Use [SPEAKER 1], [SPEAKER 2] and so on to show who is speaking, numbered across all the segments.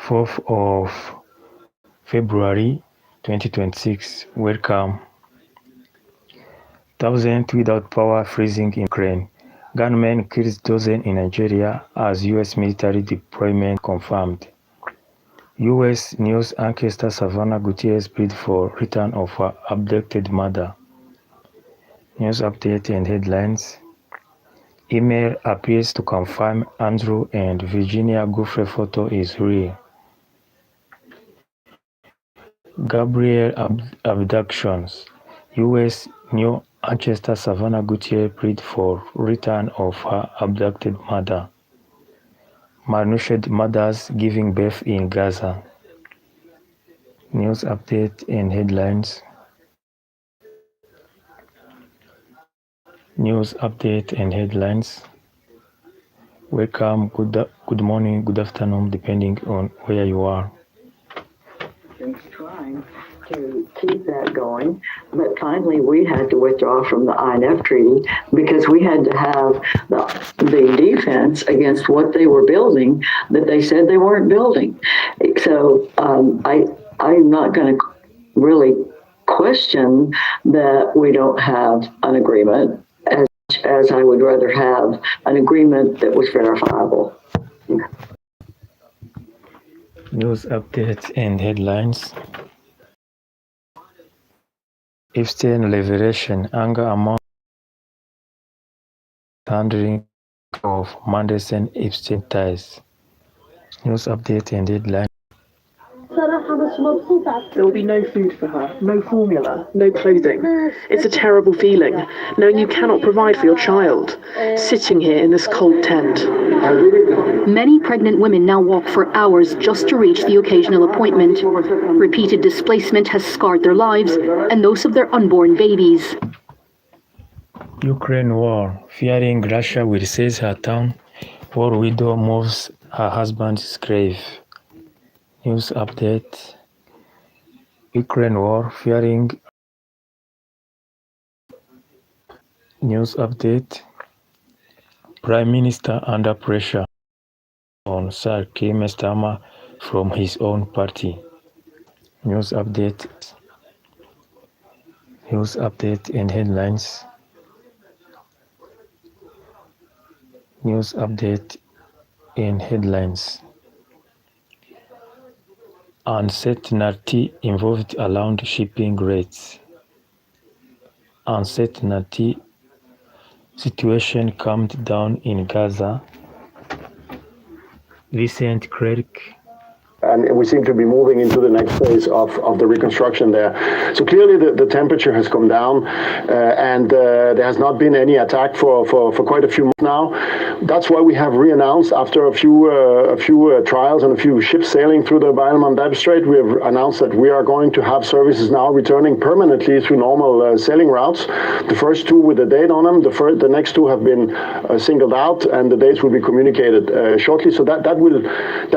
[SPEAKER 1] 4th of February 2026. Welcome. Thousands without power freezing in Ukraine. Gunmen kills dozens in Nigeria as U.S. military deployment confirmed. U.S. news anchor Savannah Gutierrez plead for return of her abducted mother. News update and headlines. Email appears to confirm Andrew and Virginia Giuffre photo is real. Gabriel abductions. U.S. New Manchester Savannah Gutierrez plead for return of her abducted mother. Malnourished mothers giving birth in Gaza. News update and headlines. News update and headlines. Welcome, good morning, good afternoon, depending on where you are.
[SPEAKER 2] Trying to keep that going, but finally we had to withdraw from the INF treaty because we had to have the defense against what they were building that they said they weren't building. So I'm not going to really question that we don't have an agreement as much as I would rather have an agreement that was verifiable.
[SPEAKER 1] News updates and headlines. Epstein revelation, anger among handling of Mandelson Epstein ties. News update and headlines.
[SPEAKER 3] There will be no food for her, no formula, no clothing. It's a terrible feeling, knowing you cannot provide for your child, sitting here in this cold tent.
[SPEAKER 4] Many pregnant women now walk for hours just to reach the occasional appointment. Repeated displacement has scarred their lives and those of their unborn babies.
[SPEAKER 1] Ukraine war, fearing Russia will seize her town, war widow moves her husband's grave. News update. Ukraine war, fearing. News update. Prime Minister under pressure on Sir Keir Starmer from his own party. News update. News update and headlines. News update and headlines. Uncertainty involved around shipping rates. Uncertainty situation calmed down in Gaza. Recent cleric.
[SPEAKER 5] And we seem to be moving into the next phase of the reconstruction there. So clearly the temperature has come down and there has not been any attack for quite a few months now. That's why we have re-announced after a few trials and a few ships sailing through the Bab-el-Mandeb Strait, we have announced that we are going to have services now returning permanently through normal sailing routes. The first two with a date on them, the next two have been singled out and the dates will be communicated shortly. So that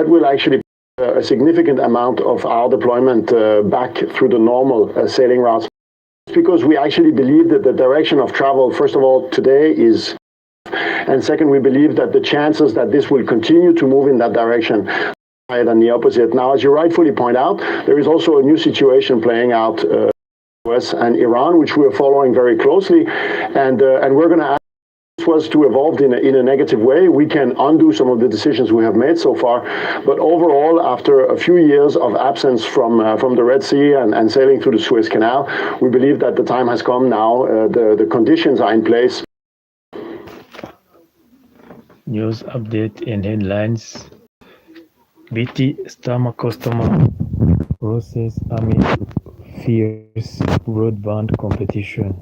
[SPEAKER 5] will actually a significant amount of our deployment back through the normal sailing routes, because we actually believe that the direction of travel, first of all, today is, and second, we believe that the chances that this will continue to move in that direction are higher than the opposite. Now, as you rightfully point out, there is also a new situation playing out US and Iran, which we are following very closely, and we're going to was to evolve in a negative way. We can undo some of the decisions we have made so far, but overall, after a few years of absence from the Red Sea and sailing through the Suez Canal, we believe that the time has come now. The conditions are in place.
[SPEAKER 1] News update and headlines. BT Starmer customer process amid fierce broadband competition.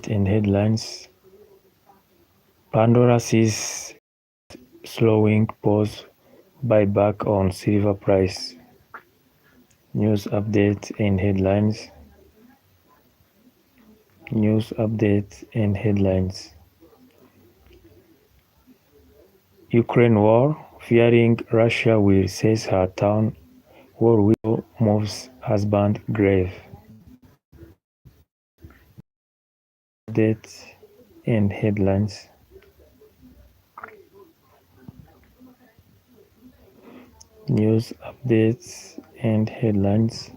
[SPEAKER 1] And headlines. Pandora sees slowing pause buyback on silver price. News update and headlines. News update and headlines. Ukraine war, fearing Russia will seize her town, war widow moves husband grave. Update and headlines. News updates and headlines.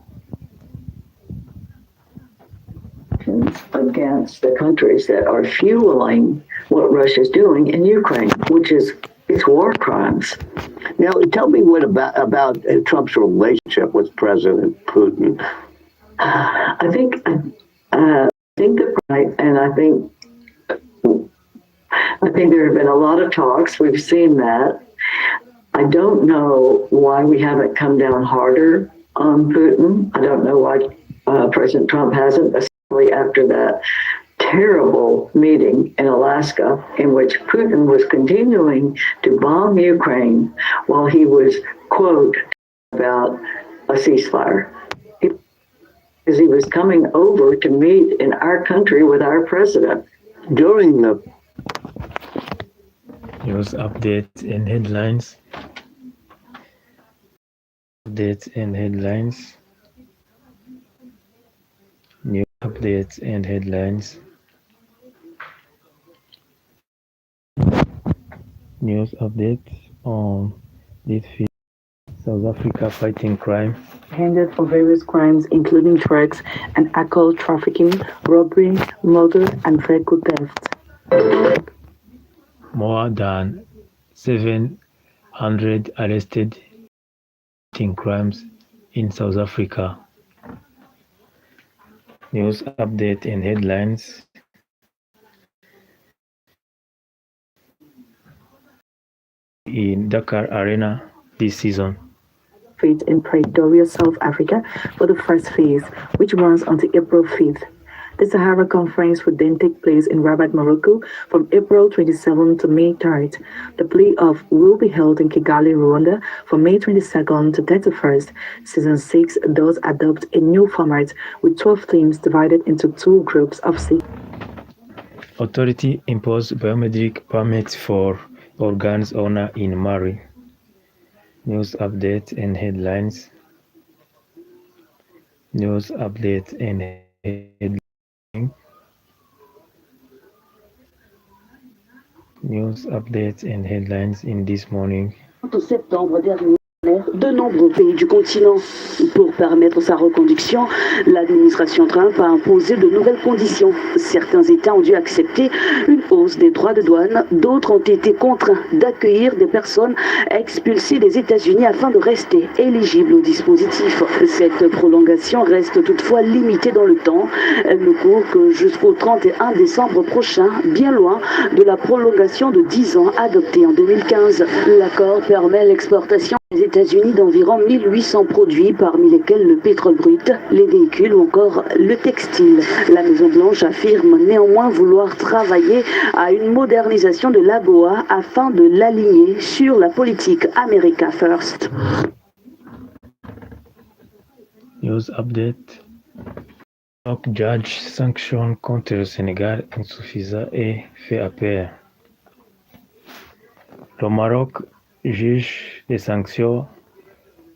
[SPEAKER 2] Against the countries that are fueling what Russia's doing in Ukraine, which is it's war crimes.
[SPEAKER 6] Now, tell me what about Trump's relationship with President Putin.
[SPEAKER 2] I think that right, and I think there have been a lot of talks. We've seen that. I don't know why we haven't come down harder on Putin. I don't know why President Trump hasn't, especially after that terrible meeting in Alaska in which Putin was continuing to bomb Ukraine while he was, quote, about a ceasefire. Because he was coming over to meet in our country with our president.
[SPEAKER 6] During the
[SPEAKER 1] News updates and headlines. Updates and headlines. News updates and headlines. News updates on this feed. South Africa fighting crime.
[SPEAKER 3] Handed for various crimes, including drugs and alcohol trafficking, robbery, murder, and vehicle theft.
[SPEAKER 1] More than 700 arrested in crimes in South Africa. News update and headlines. In Dakar Arena this season.
[SPEAKER 3] In Pretoria, South Africa, for the first phase, which runs until April 5th. The Sahara Conference would then take place in Rabat, Morocco, from April 27 to May 3rd. The playoff will be held in Kigali, Rwanda, from May 22nd to 31st. Season 6 does adopt a new format with 12 teams divided into 2 groups of 6.
[SPEAKER 1] Authority imposed biometric permits for organs owner in Mali. News updates and headlines. News updates and headlines. News updates and headlines in this morning.
[SPEAKER 7] De nombreux pays du continent. Pour permettre sa reconduction, l'administration Trump a imposé de nouvelles conditions. Certains États ont dû accepter une hausse des droits de douane, d'autres ont été contraints d'accueillir des personnes expulsées des États-Unis afin de rester éligibles au dispositif. Cette prolongation reste toutefois limitée dans le temps. Elle ne court que jusqu'au 31 décembre prochain, bien loin de la prolongation de 10 ans adoptée en 2015. L'accord permet l'exportation des États-Unis d'environ 1800 produits, parmi lesquels le pétrole brut, les véhicules ou encore le textile. La Maison-Blanche affirme néanmoins vouloir travailler à une modernisation de l'AGOA afin de l'aligner sur la politique America First.
[SPEAKER 1] News update. Judge sanction contre le Sénégal insuffisant et fait appel. Le Maroc juge des sanctions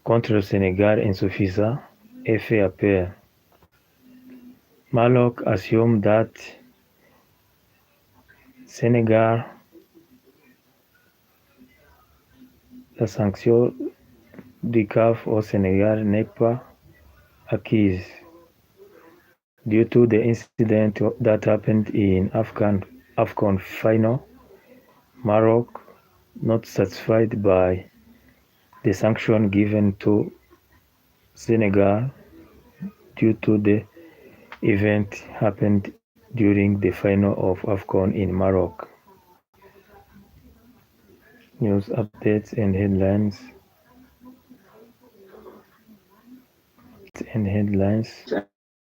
[SPEAKER 1] contre le Sénégal insuffisantes et fait appel. Maroc assume date Sénégal. La sanction du CAF au Sénégal n'est pas acquise due to the incident that happened in AFCON final. Maroc not satisfied by the sanction given to Senegal due to the event happened during the final of AFCON in Morocco. News updates and headlines.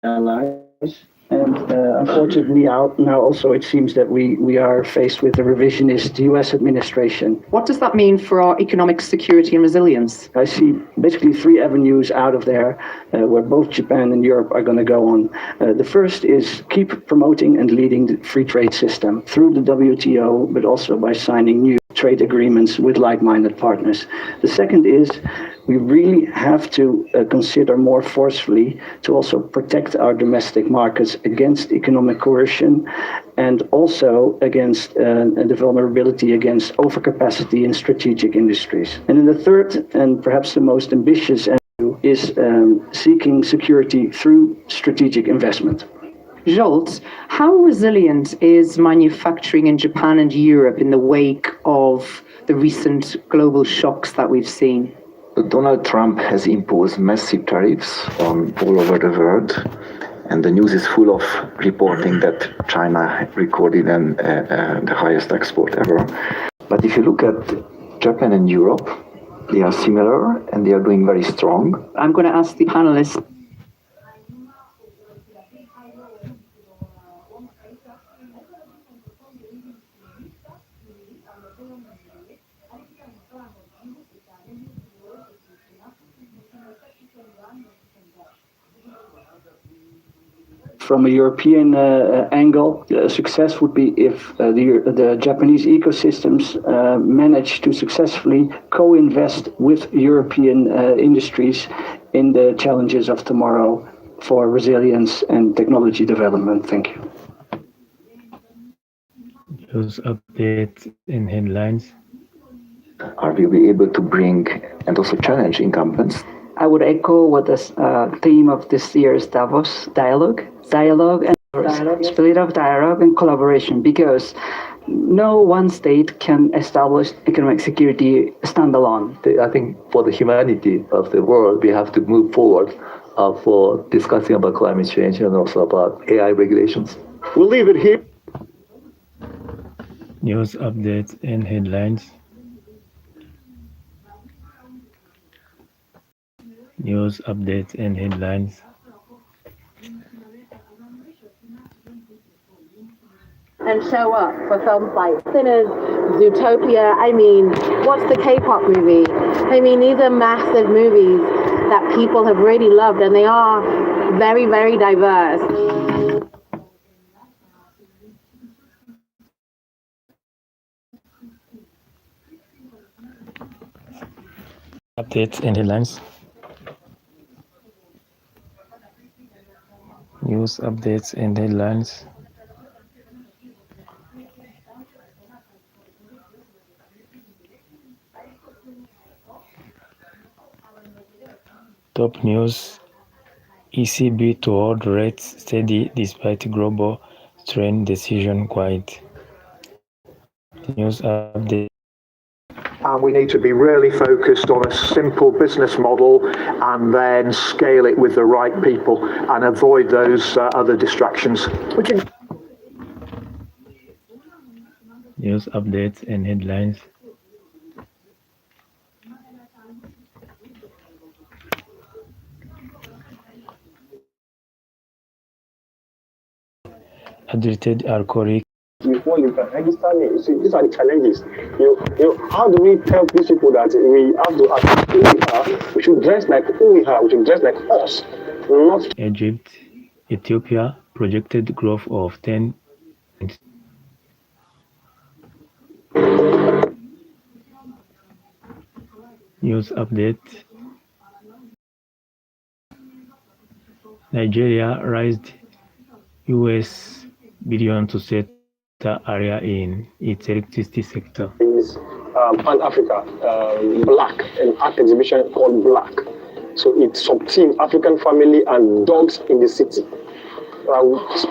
[SPEAKER 8] Allies. And unfortunately, now also it seems that we are faced with a revisionist US administration.
[SPEAKER 9] What does that mean for our economic security and resilience?
[SPEAKER 8] I see basically 3 avenues out of there where both Japan and Europe are going to go on. The first is keep promoting and leading the free trade system through the WTO, but also by signing new trade agreements with like-minded partners. The second is we really have to consider more forcefully to also protect our domestic markets against economic coercion and also against the vulnerability against overcapacity in strategic industries. And then the third, and perhaps the most ambitious, is seeking security through strategic investment.
[SPEAKER 9] Zsolt, how resilient is manufacturing in Japan and Europe in the wake of the recent global shocks that we've seen?
[SPEAKER 10] Donald Trump has imposed massive tariffs on all over the world, and the news is full of reporting that China recorded the highest export ever. But if you look at Japan and Europe, they are similar and they are doing very strong.
[SPEAKER 9] I'm going to ask the panelists.
[SPEAKER 8] From a European angle, success would be if the Japanese ecosystems manage to successfully co-invest with European industries in the challenges of tomorrow for resilience and technology development. Thank you.
[SPEAKER 1] News updates in headlines.
[SPEAKER 10] Are we be able to bring and also challenge incumbents?
[SPEAKER 2] I would echo what the theme of this year's Davos dialogue and spirit of dialogue and collaboration, because no one state can establish economic security standalone.
[SPEAKER 11] I think for the humanity of the world, we have to move forward for discussing about climate change and also about AI regulations.
[SPEAKER 5] We'll leave it here.
[SPEAKER 1] News updates and headlines. News updates and headlines.
[SPEAKER 12] And show up for films like Sinners, Zootopia. I mean, what's the K-pop movie? I mean, these are massive movies that people have really loved, and they are very, very diverse.
[SPEAKER 1] Updates and headlines. News updates and headlines. Top news. ECB to hold rates steady despite global strain decision quiet. News update.
[SPEAKER 5] And we need to be really focused on a simple business model and then scale it with the right people and avoid those other distractions.
[SPEAKER 1] News updates and headlines. Adulterated alcoholic.
[SPEAKER 5] Before you can register me, see, these are the challenges. How do we tell these people that we have to act who we are? We should dress like who we are. We should dress like us, not.
[SPEAKER 1] Egypt, Ethiopia projected growth of 10. News update. Nigeria raised US billion to set the area in its electricity sector.
[SPEAKER 5] Is Pan-Africa, Black, an art exhibition called Black. So it sub-team African family and dogs in the city. I will just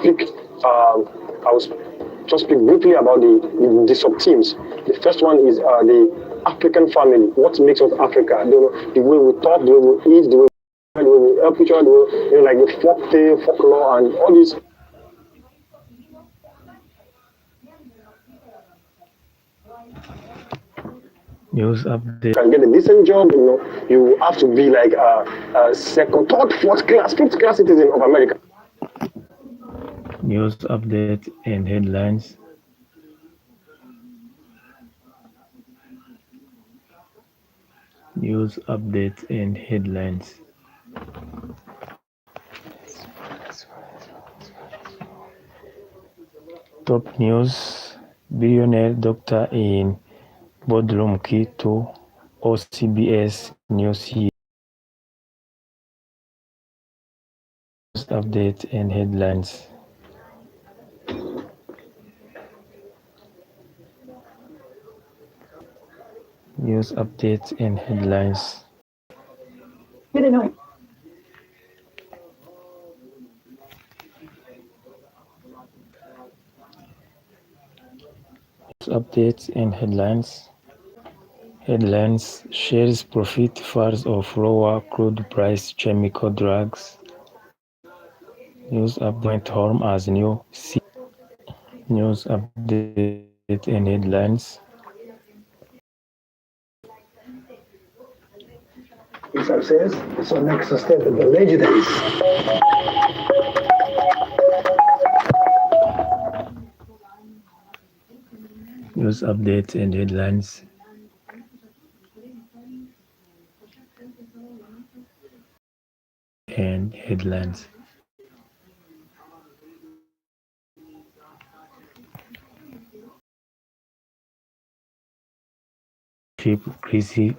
[SPEAKER 5] speak briefly about the sub-teams. The first one is the African family. What makes us Africa? The way we talk, the way we eat, the way we help each other, like the folktale, folklore, and all these.
[SPEAKER 1] News update.
[SPEAKER 5] Can get a decent job, you have to be like a second, third, fourth class, fifth class citizen of America.
[SPEAKER 1] News update and headlines. News update and headlines. Top news. Billionaire doctor in Boardroom Key to OCBS News here. Updates and headlines. News updates and headlines. News updates and headlines. Headlines: shares profit fares of lower crude price chemical drugs. News update home as new C. News update and headlines.
[SPEAKER 6] Success. So next step is the legendary.
[SPEAKER 1] News updates and headlines. And headlines.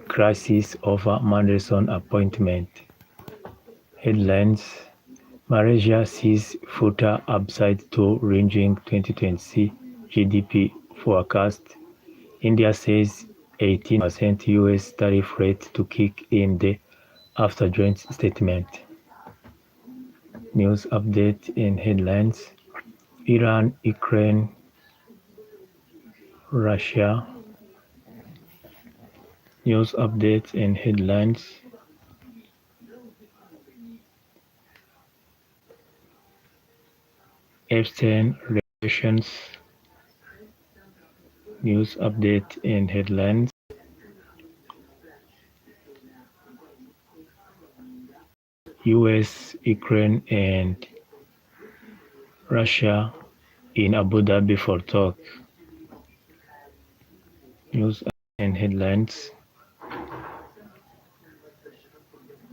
[SPEAKER 1] Crisis over Mandelson appointment. Headlines: Malaysia sees further upside to ranging 2020 GDP forecast. India says 18% US tariff rate to kick in day after joint statement. News update in headlines: Iran, Ukraine, Russia. News updates and headlines. Epstein revelations. News update and headlines. US, Ukraine and Russia in Abu Dhabi for talk. News and headlines.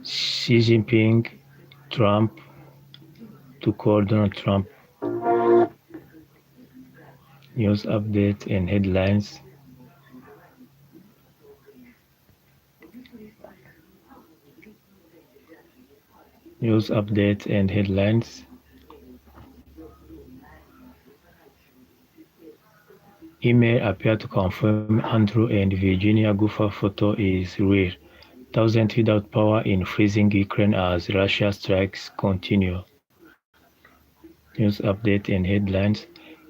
[SPEAKER 1] Xi Jinping, Trump to call Donald Trump. News update and headlines. News update and headlines. Email appear to confirm Andrew and Virginia Giuffre photo is real. Thousands without power in freezing Ukraine as Russia strikes continue. News update and headlines.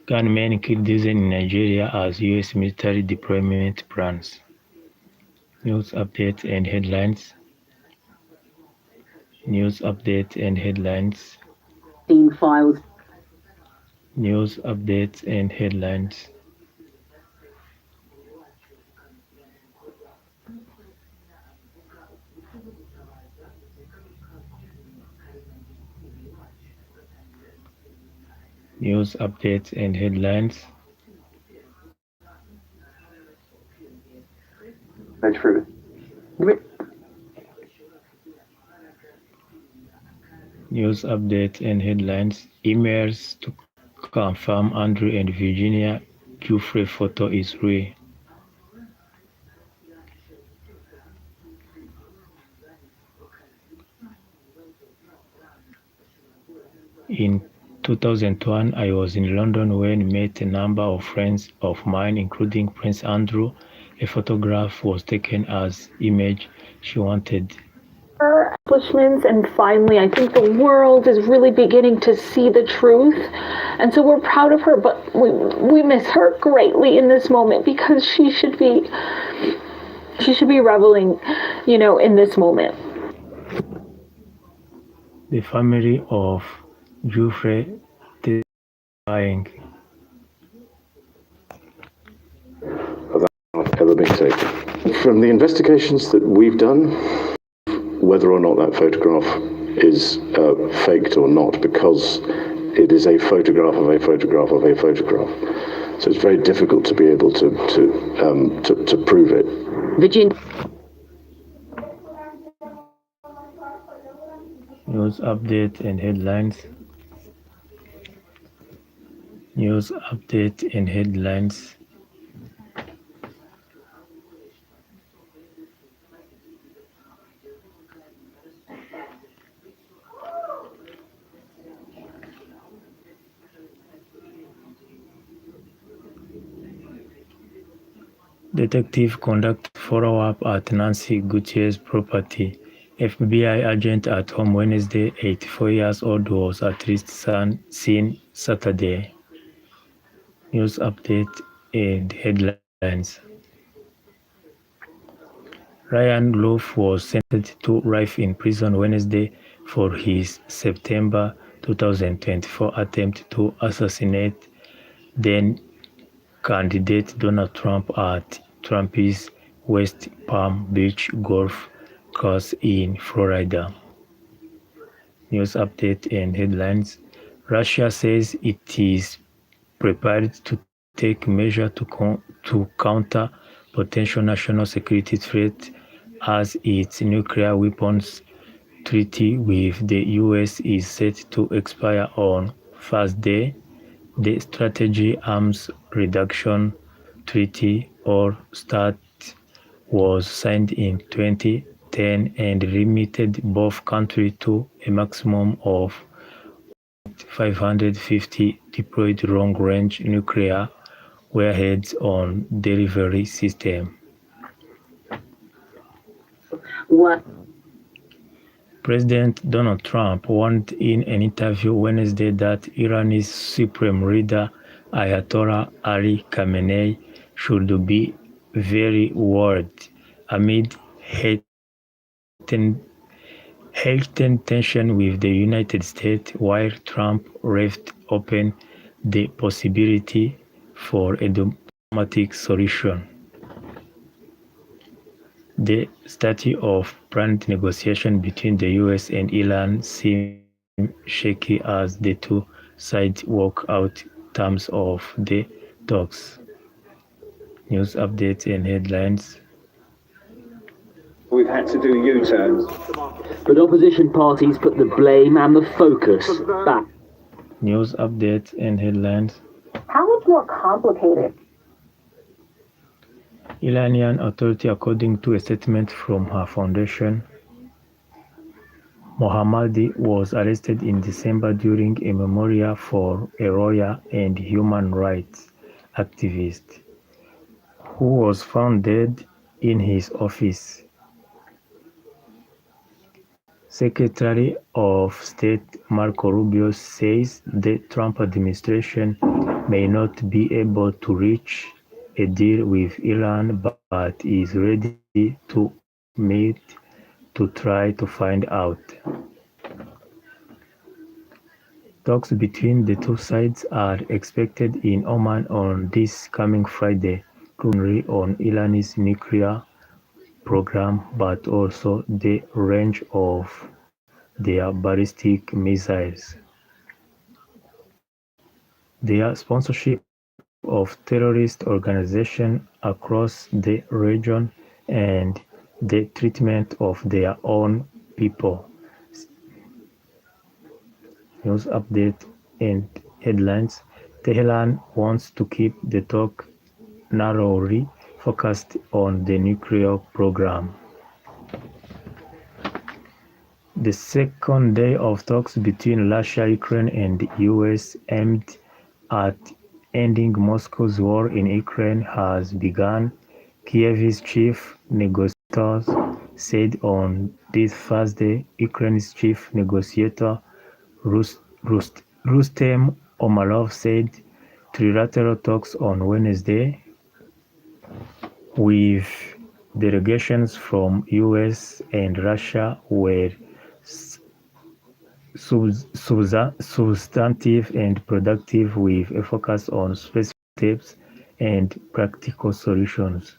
[SPEAKER 1] Gunmen kill 𝐬𝐻 in Nigeria as US military deployment plans. News update and headlines. News update and headlines.
[SPEAKER 7] Files.
[SPEAKER 1] News updates and headlines. News updates and headlines. News updates and headlines. Emails to confirm Andrew and Virginia Giuffre photo is real. In 2001, I was in London when met a number of friends of mine, including Prince Andrew. A photograph was taken as image she wanted.
[SPEAKER 3] Her accomplishments, and finally, I think the world is really beginning to see the truth, and so we're proud of her. But we miss her greatly in this moment because she should be reveling, in this moment.
[SPEAKER 1] The family of Giuffre testifying.
[SPEAKER 5] Ever been taken. From the investigations that we've done, whether or not that photograph is faked or not, because it is a photograph of a photograph of a photograph. So it's very difficult to be able to prove it.
[SPEAKER 7] Virginia.
[SPEAKER 1] News update and headlines. News update and headlines. Detective conduct follow-up at Nancy Gutierrez's property. FBI agent at home Wednesday. 84-year-old was at least seen Saturday. News update and headlines. Ryan Louf was sentenced to life in prison Wednesday for his September 2024 attempt to assassinate then candidate Donald Trump at Trump's West Palm Beach golf course in Florida. News update and headlines. Russia says it is prepared to take measures to counter potential national security threat as its nuclear weapons treaty with the US is set to expire on Thursday. The Strategic Arms Reduction Treaty, or START, was signed in 2010 and limited both countries to a maximum of 550 deployed long-range nuclear warheads on delivery system.
[SPEAKER 7] What?
[SPEAKER 1] President Donald Trump warned in an interview Wednesday that Iran's supreme leader Ayatollah Ali Khamenei should be very worried amid heightened tension with the United States, while Trump left open the possibility for a diplomatic solution. The status of planned negotiations between the US and Iran seems shaky as the two sides work out terms of the talks. News updates and headlines.
[SPEAKER 13] We've had to do U-turns.
[SPEAKER 14] But opposition parties put the blame and the focus back.
[SPEAKER 1] News updates and headlines.
[SPEAKER 12] How much more complicated?
[SPEAKER 1] Iranian authority, according to a statement from her foundation, Mohammadi was arrested in December during a memorial for a lawyer and human rights activist who was found dead in his office. Secretary of State Marco Rubio says the Trump administration may not be able to reach a deal with Iran, but is ready to meet to try to find out. Talks between the two sides are expected in Oman on this coming Friday, currently on Iran's nuclear program, but also the range of their ballistic missiles. Their sponsorship of terrorist organizations across the region and the treatment of their own people. News update and headlines. Tehran wants to keep the talk narrowly focused on the nuclear program. The second day of talks between Russia, Ukraine, and the US aimed at ending Moscow's war in Ukraine has begun, Kiev's chief negotiators said on this Thursday. Ukraine's chief negotiator Rustem Umerov said trilateral talks on Wednesday with delegations from US and Russia were substantive and productive, with a focus on specific steps and practical solutions.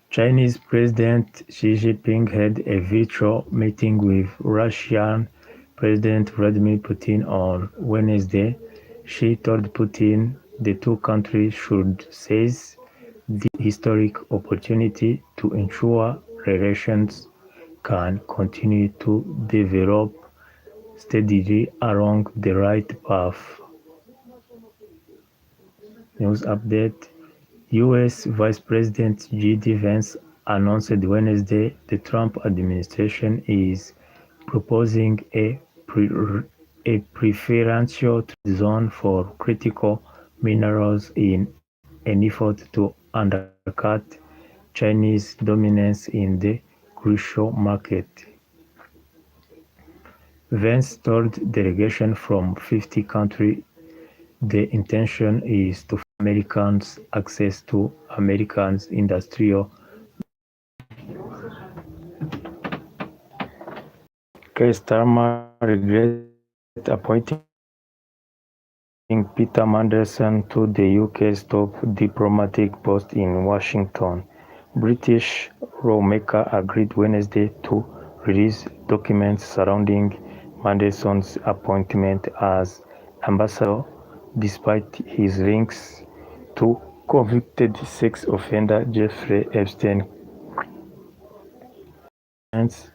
[SPEAKER 1] Chinese President Xi Jinping had a virtual meeting with Russian President Vladimir Putin on Wednesday. Xi told Putin the two countries should seize the historic opportunity to ensure relations can continue to develop steadily along the right path. News update. U.S. Vice President J.D. Vance announced Wednesday the Trump administration is proposing a preferential trade zone for critical minerals in an effort to undercut Chinese dominance in the crucial market. Vance told delegations from 50 countries the intention is to Americans access to Americans' industrial. Keir Starmer regrets appointing Peter Mandelson to the UK's top diplomatic post in Washington. British lawmakers agreed Wednesday to release documents surrounding Mandelson's appointment as ambassador, despite his links to convicted sex offender Jeffrey Epstein.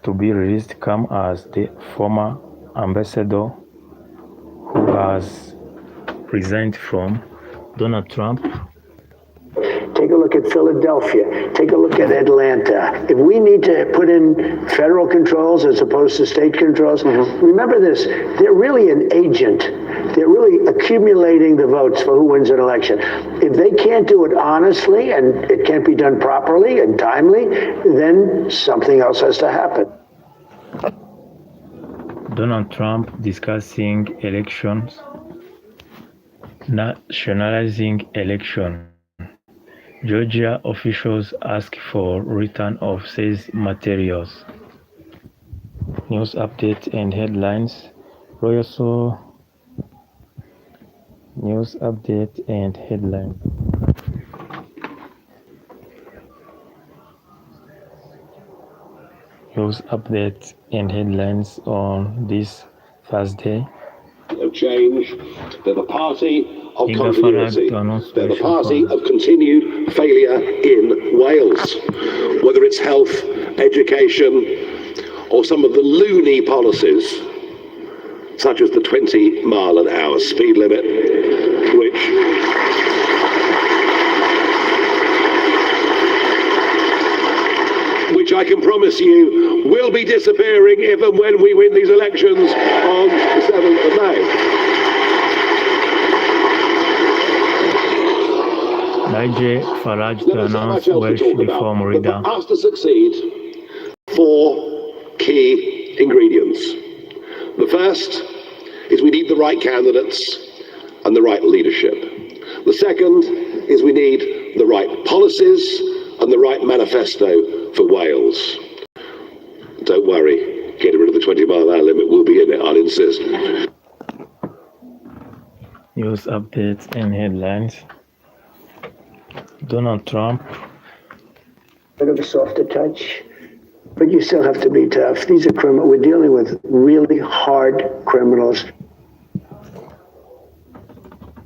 [SPEAKER 1] To be released come as the former ambassador, who has resigned from Donald Trump.
[SPEAKER 6] Take a look at Philadelphia. Take a look at Atlanta. If we need to put in federal controls as opposed to state controls, remember this, they're really an agent. They're really accumulating the votes for who wins an election. If they can't do it honestly and it can't be done properly and timely, then something else has to happen.
[SPEAKER 1] Donald Trump discussing elections, nationalizing election. Georgia officials ask for return of seized materials. News update and headlines. News update and headlines. News updates and headlines on this Thursday.
[SPEAKER 13] Of change, they're the party of continuity. They're the party of continued failure in Wales. Whether it's health, education, or some of the loony policies, such as the 20-mile-an-hour speed limit, which I can promise you will be disappearing if and when we win these elections on the 7th of May.
[SPEAKER 1] 𝐈𝐭'𝐬 Farage to announce Welsh reform reader.
[SPEAKER 13] For us to succeed, 4 key ingredients. The first is we need the right candidates and the right leadership. The second is we need the right policies and the right manifesto for Wales. Don't worry, getting rid of the 20-mile-an-hour limit will be in it, I'll insist.
[SPEAKER 1] News updates and headlines. Donald Trump.
[SPEAKER 6] Bit of a softer touch, but you still have to be tough. These are criminals. We're dealing with really hard criminals.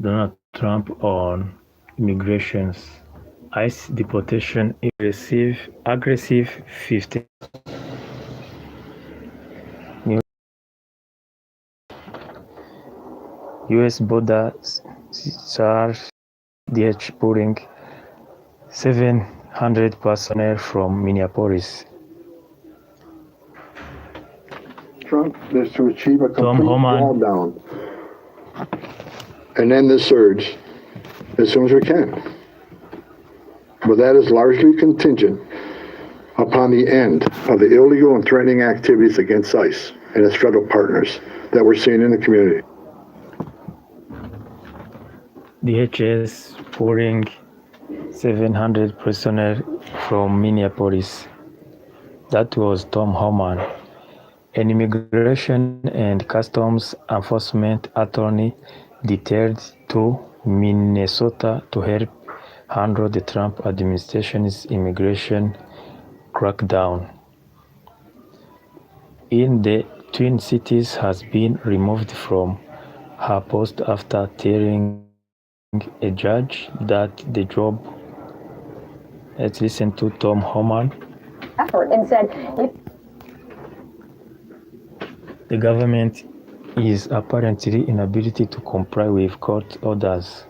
[SPEAKER 1] Donald Trump on immigrations. ICE deportation aggressive 15. U.S. border charge DH pulling 700 personnel from Minneapolis.
[SPEAKER 5] Trump is to achieve a
[SPEAKER 1] Tom
[SPEAKER 5] complete
[SPEAKER 1] Homan.
[SPEAKER 5] wall down and end the surge as soon as we can. But that is largely contingent upon the end of the illegal and threatening activities against ICE and its federal partners that we're seeing in the community.
[SPEAKER 1] DHS pulling 700 personnel from Minneapolis. That was Tom Homan, an immigration and customs enforcement attorney detailed to Minnesota to help handle the Trump administration's immigration crackdown. In the Twin Cities has been removed from her post after telling a judge that the job. Let's listen to Tom Homan.
[SPEAKER 15] And said,
[SPEAKER 1] the government is apparently inability to comply with court orders.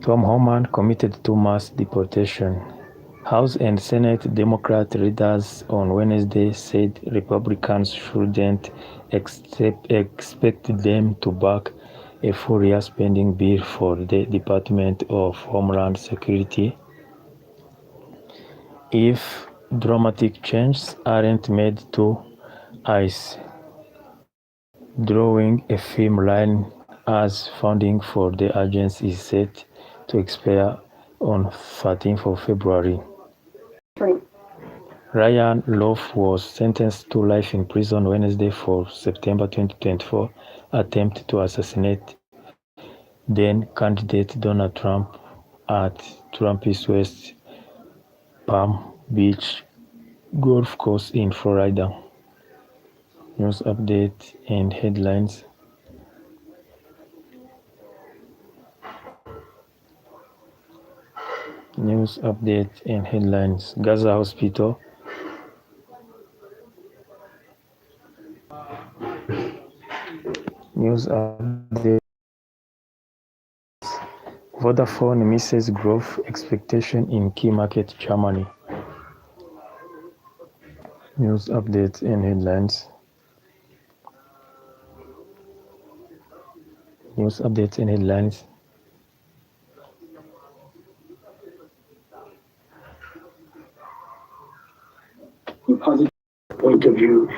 [SPEAKER 1] Tom Homan committed to mass deportation. House and Senate Democrat leaders on Wednesday said Republicans shouldn't expect them to back a four-year spending bill for the Department of Homeland Security if dramatic changes aren't made to ICE. Drawing a firm line as funding for the agency is set to expire on 13th of February. Ryan Lowe was sentenced to life in prison Wednesday for September 2024 attempt to assassinate then candidate Donald Trump at Trump's West Palm Beach golf course in Florida. News update and headlines. News update and headlines. Gaza Hospital. News update. Vodafone misses growth expectation in key market Germany. News updates and headlines. News updates and headlines.
[SPEAKER 6] Positive point of view,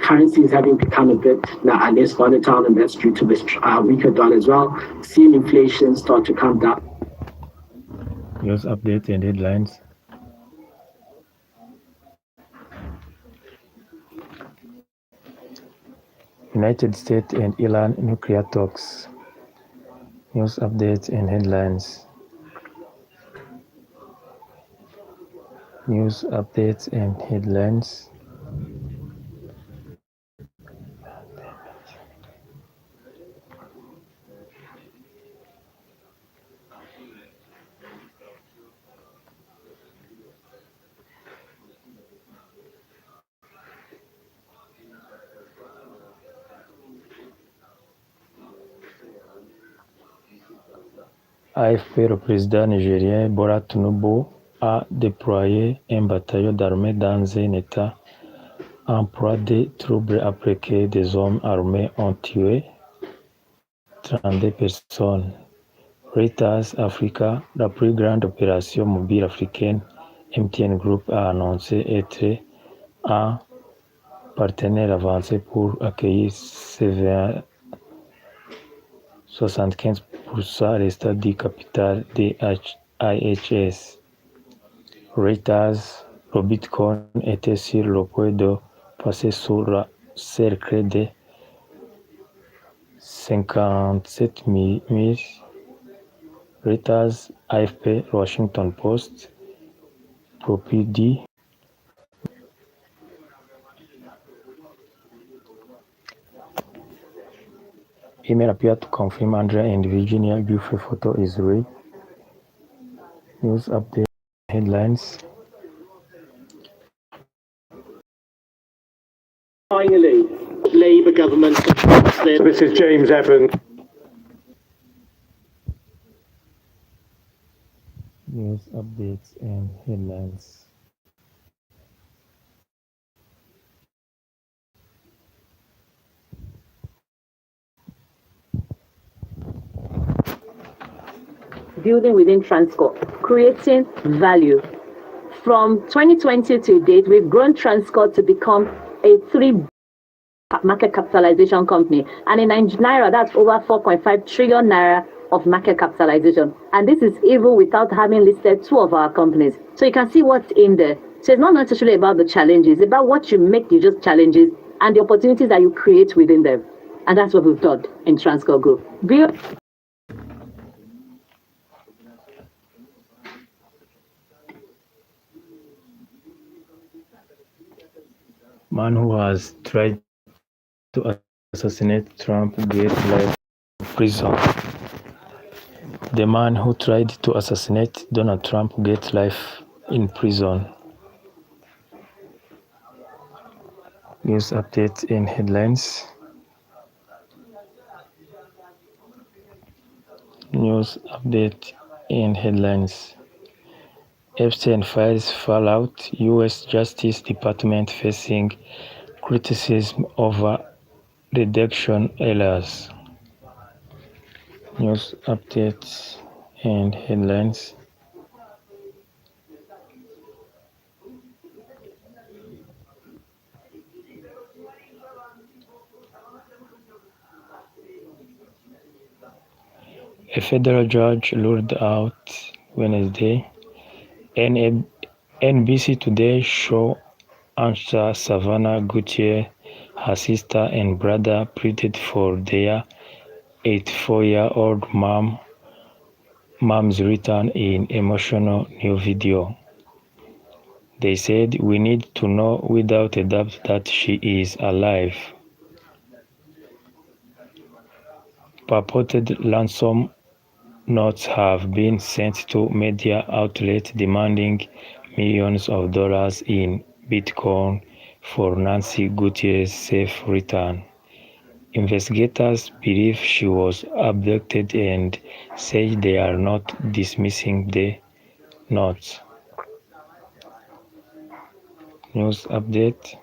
[SPEAKER 6] currencies having become a bit less volatile, and that's due to this weaker dollar as well. Seeing inflation start to come down.
[SPEAKER 1] News updates and headlines. United States and Iran nuclear talks. News updates and headlines. News updates and headlines. AFP, le président nigérien Bola Tinubu a déployé un bataillon d'armée dans un état en proie de troubles après que des hommes armés ont tué 32 personnes. Reuters Africa, la plus grande opération mobile africaine, MTN Group a annoncé être un partenaire avancé pour accueillir 75% restant du capital de IHS. Reuters, le Bitcoin était sur le point de passer sous le cercle de 57 000. Reuters, AFP, Washington Post, Propidi. Email appeared to confirm Andrea and Virginia Giuffre photo is real. News update headlines.
[SPEAKER 14] Finally, Labour government.
[SPEAKER 5] So this is James Evans.
[SPEAKER 1] News updates and headlines.
[SPEAKER 15] Building within Transcorp, creating value. From 2020 to date, we've grown Transcorp to become a $3 market capitalization company. And in Naira, that's over 4.5 trillion Naira of market capitalization. And this is even without having listed two of our companies. So you can see what's in there. So it's not necessarily about the challenges, it's about what you make you just challenges and the opportunities that you create within them. And that's what we've done in Transcorp Group.
[SPEAKER 1] Man who has tried to assassinate Trump gets life in prison. The man who tried to assassinate Donald Trump gets life in prison. News updates and headlines. News update and headlines. Epstein files fallout. U.S. Justice Department facing criticism over redaction errors. News updates and headlines. A federal judge ruled out Wednesday NBC Today show anchor Savannah Gutierrez, her sister and brother pleaded for their 84-year-old mom's return in emotional new video. They said, "We need to know without a doubt that she is alive." Purported ransom notes have been sent to media outlets demanding millions of dollars in Bitcoin for Nancy Gutierrez's safe return. Investigators believe she was abducted and say they are not dismissing the notes. News update.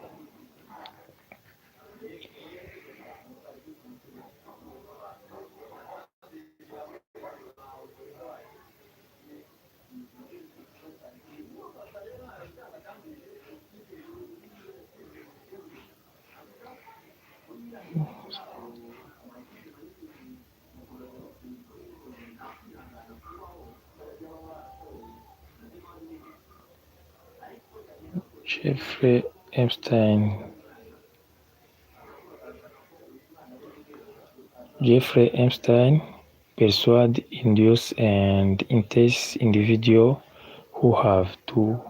[SPEAKER 1] Giuffre Epstein persuade, induce, and entice individuals who have to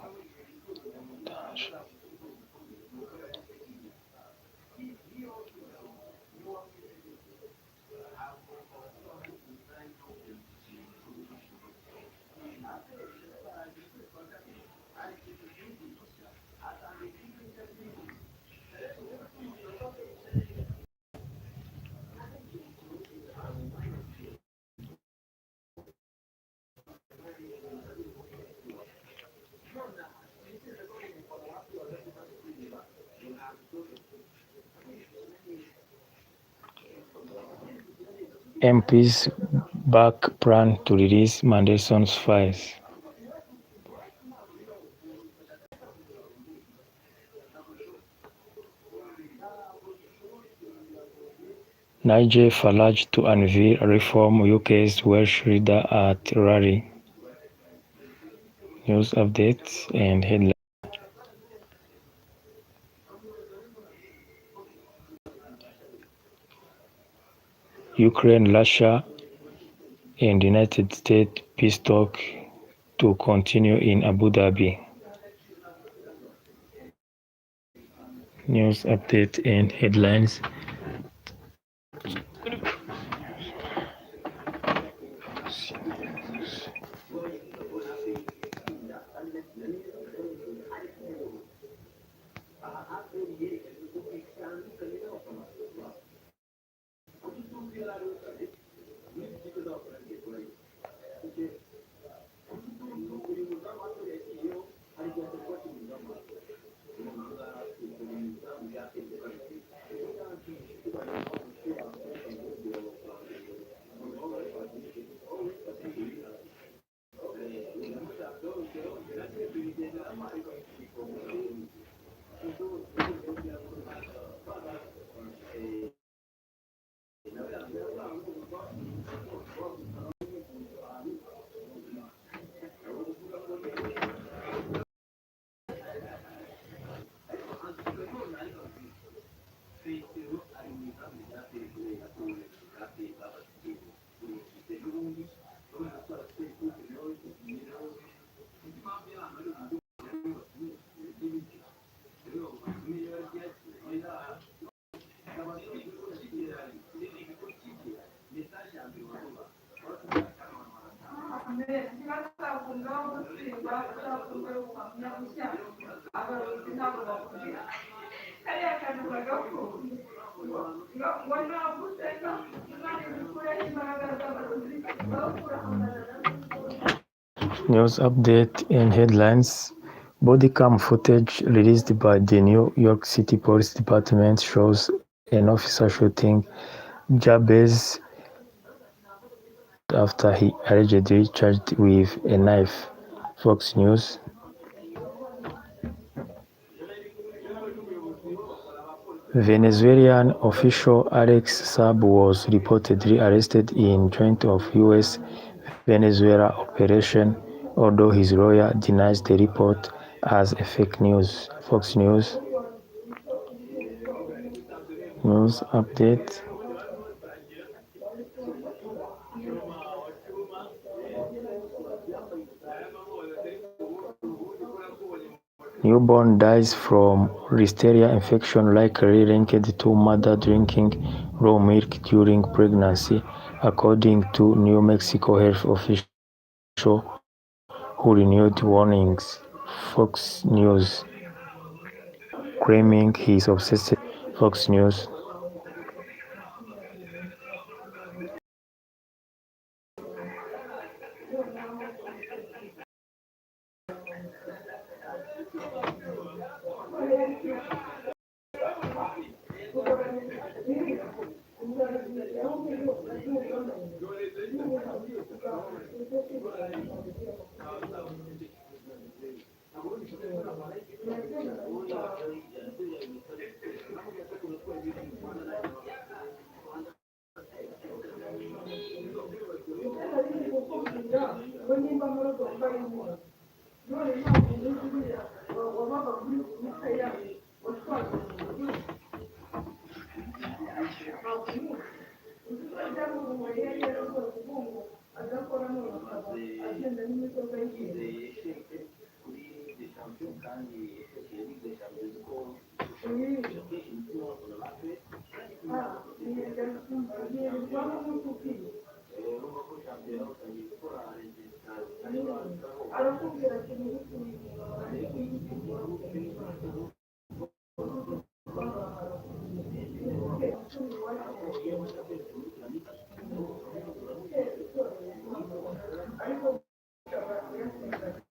[SPEAKER 1] MPs back plan to release Mandelson's files. Nigel Farage to unveil reform UK's Welsh leader at rally. News updates and headlines. Ukraine, Russia, and United States peace talks to continue in Abu Dhabi. News update and headlines. News update and headlines. Body cam footage released by the New York City Police Department shows an officer shooting 𝐕𝐢𝐫𝐫 after he allegedly charged with a knife. Fox News. Venezuelan official Alex Saab was reportedly arrested in joint of U.S.-Venezuela operation, although his lawyer denies the report as a fake news. Fox News. News update. Newborn dies from listeria infection likely linked to mother drinking raw milk during pregnancy, according to New Mexico health official who renewed warnings. Fox News. Claiming he's obsessed. Fox News.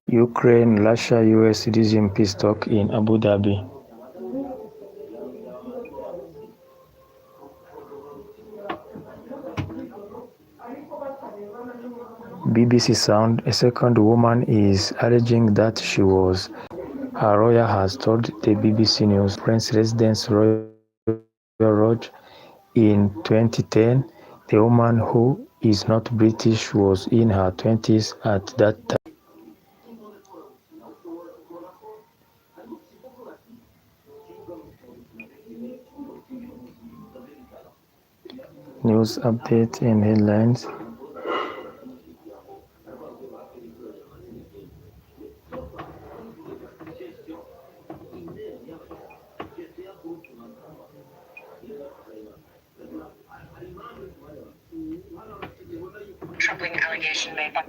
[SPEAKER 1] Ukraine, Russia, US resume peace talk in Abu Dhabi. BBC Sound, a second woman is alleging that she was. Her lawyer has told the BBC News Prince Residence Royal Lodge in 2010. The woman, who is not British, was in her 20s at that time. News update and headlines.
[SPEAKER 16] Troubling allegation made by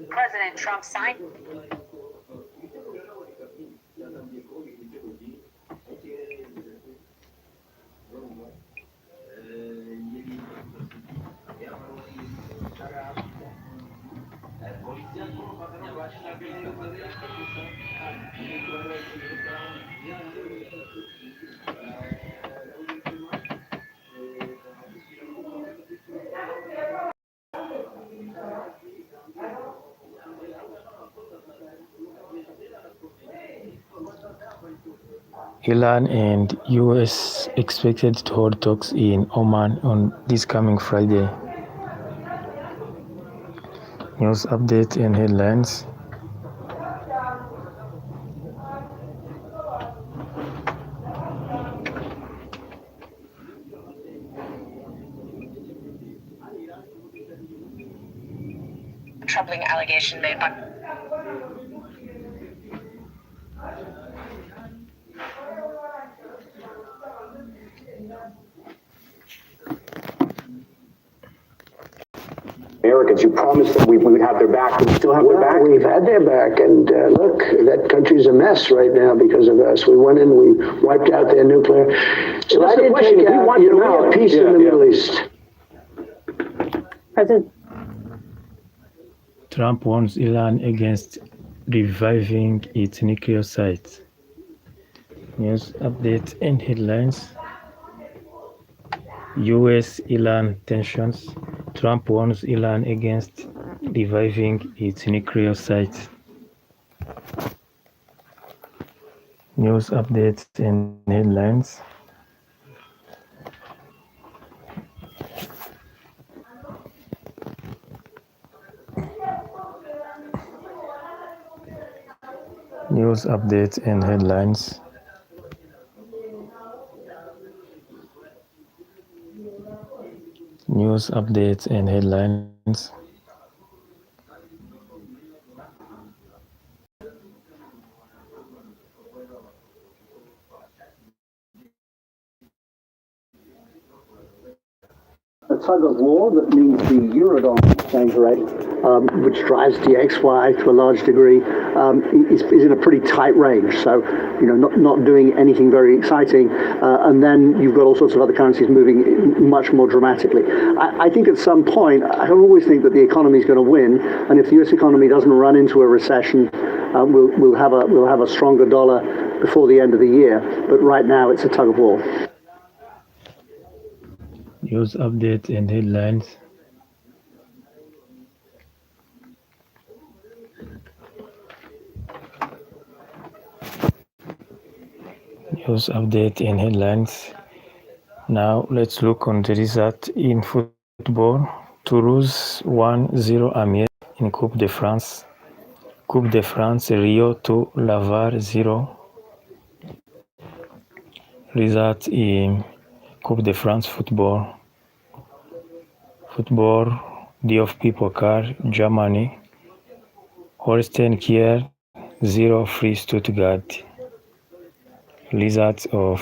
[SPEAKER 16] President Trump signed.
[SPEAKER 1] Iran and US expected to hold talks in Oman on this coming Friday. News update and headlines.
[SPEAKER 16] Troubling allegation made by
[SPEAKER 5] American
[SPEAKER 6] Americans. You promised that we would have their back. We still have their back. We've had their back, and look, that country's a mess right now because of us. We went in, we wiped out their nuclear. So I didn't take out. We have peace in the Middle East.
[SPEAKER 15] President.
[SPEAKER 1] Trump warns Iran against reviving its nuclear sites. News updates and headlines. U.S.-Iran tensions. Trump warns Iran against reviving its nuclear sites. News updates and headlines. News updates and headlines. News updates and headlines.
[SPEAKER 5] A tug of war that means the Eurodollar exchange rate, which drives the XY to a large degree, is in a pretty tight range. So, not doing anything very exciting. And then you've got all sorts of other currencies moving much more dramatically. I think at some point, I always think that the economy is going to win. And if the U.S. economy doesn't run into a recession, we'll have a stronger dollar before the end of the year. But right now, it's a tug of war.
[SPEAKER 1] News updates and headlines. News update and headlines. Now let's look on the result in football. Toulouse 1-0 Amiens in Coupe de France. Coupe de France, Rio 2, Laval 0. Result in Coupe de France football. DFB Pokal, Germany. Holstein Kiel 0, Free Stuttgart. Results of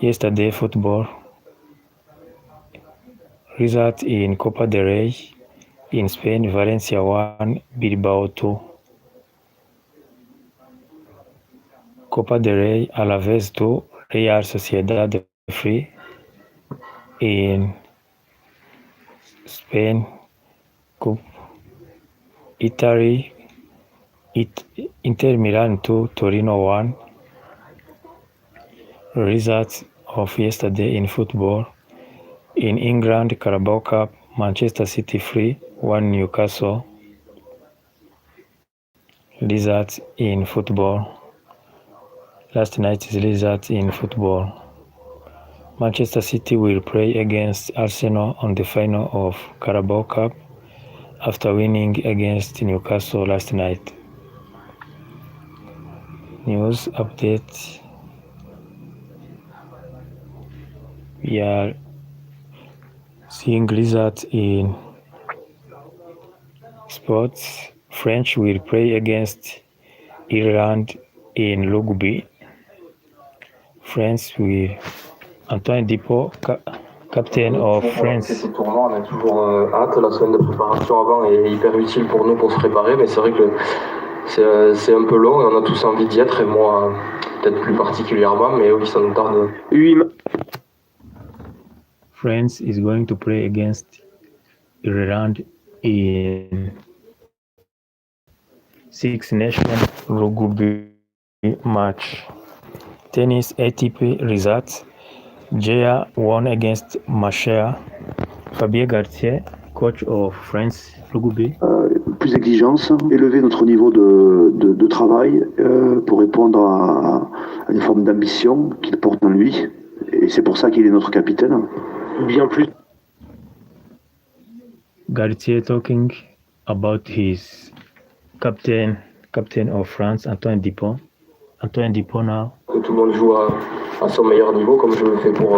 [SPEAKER 1] yesterday football. Result in Copa del Rey in Spain, Valencia 1, Bilbao 2. Copa del Rey, Alaves 2, Real Sociedad 3. In Spain, Italy, Inter Milan 2, Torino 1. Results of yesterday in football. In England, Carabao Cup, Manchester City 3, 1 Newcastle. Results in football. Last night's results in football. Manchester City will play against Arsenal on the final of Carabao Cup after winning against Newcastle last night. News update. We are seeing results in sports. French will play against Ireland in rugby. France will Antoine Dupont, captain of France.
[SPEAKER 17] Ces tournois, on a toujours hâte. La semaine de préparation avant est hyper utile pour nous pour se préparer, mais c'est vrai que c'est un peu long et on a tous envie d'y être, et moi peut-être plus particulièrement, mais oui, ça nous tarde.
[SPEAKER 1] France is going to play against Ireland in Six Nations rugby match. Tennis ATP results. Gia won against Macher. Fabien Galtier, coach of France rugby.
[SPEAKER 5] Plus d'exigence, élever notre niveau de travail pour répondre à une forme d'ambition qu'il porte en lui. Et c'est pour ça qu'il est notre capitaine. Bien plus.
[SPEAKER 1] Galtier talking about his captain of France, Antoine Dupont. Antoine Dupont now.
[SPEAKER 17] Que tout le monde joue à son meilleur niveau, comme je le fais pour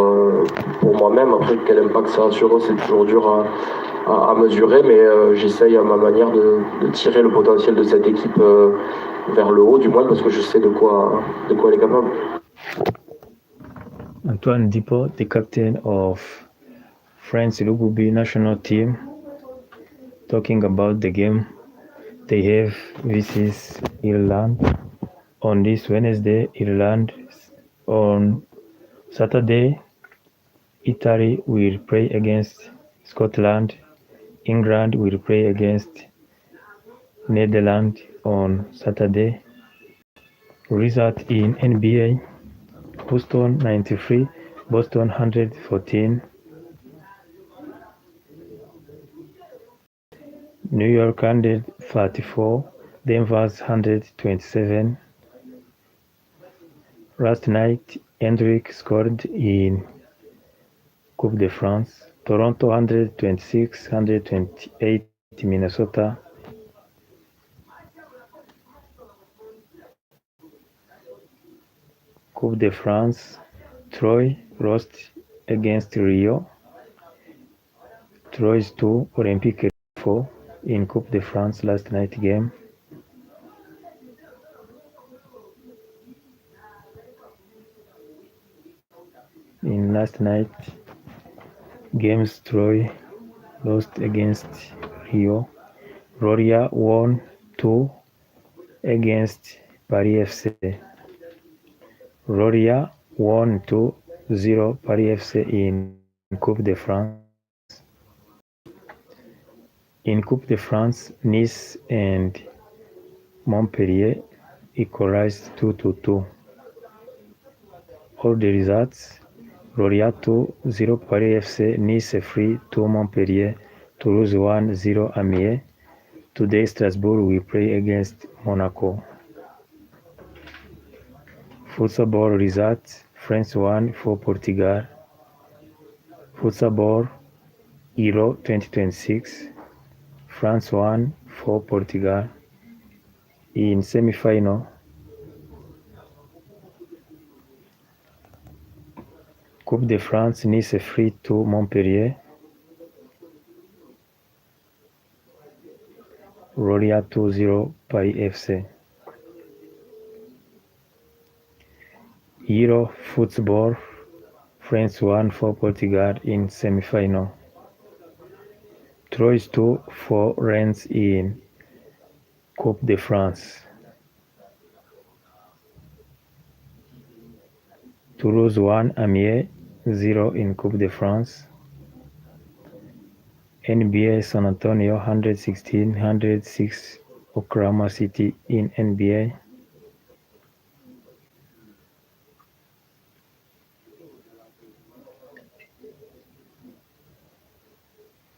[SPEAKER 17] moi-même. Après, quel impact ça a sur eux, c'est toujours dur à mesurer, mais j'essaye à ma manière de tirer le potentiel de cette équipe vers le haut, du moins, parce que je sais de quoi elle est capable.
[SPEAKER 1] Antoine Dupont, the captain of France rugby national team, talking about the game they have versus Ireland on this Wednesday. Ireland on Saturday. Italy will play against Scotland. England will play against Netherlands on Saturday. Result in NBA: Houston 93, Boston 114. New York 134, Denver's 127. Last night, Hendrick scored in Coupe de France. Toronto 126, 128 Minnesota. Coupe de France, Troyes lost against Rio. Troyes 2, Olympique 4 in Coupe de France last night game. In last night games, Troyes lost against Rio. Roria won 2 against Paris FC. Roria won 2-0 Paris FC in Coupe de France. In Coupe de France, Nice and Montpellier equalized 2-2. All the results: Roria 2-0 Paris FC, Nice 3-2 Montpellier, Toulouse 1-0 Amiens. Today Strasbourg will play against Monaco. Football results: France 1 for Portugal. Football Euro 2026, France 1 for Portugal. In semi-final, Coupe de France, Nice 3-2 Montpellier. Roria 2-0 Paris FC. Euro football, France 1 for Portugal in semi-final. Troyes 2 for Rennes in Coupe de France. Toulouse 1, Amiens 0 in Coupe de France. NBA San Antonio 116, 106 Oklahoma City in NBA.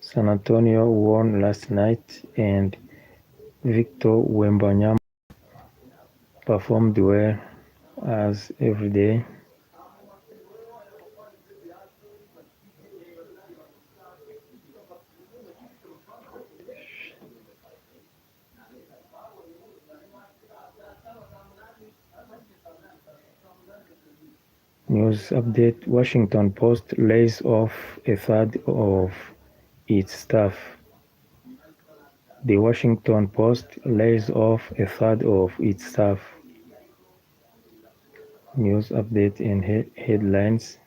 [SPEAKER 1] San Antonio won last night and Victor Wembanyama performed well as every day. News update: Washington Post lays off a third of its staff. The Washington Post lays off a third of its staff. News update and headlines.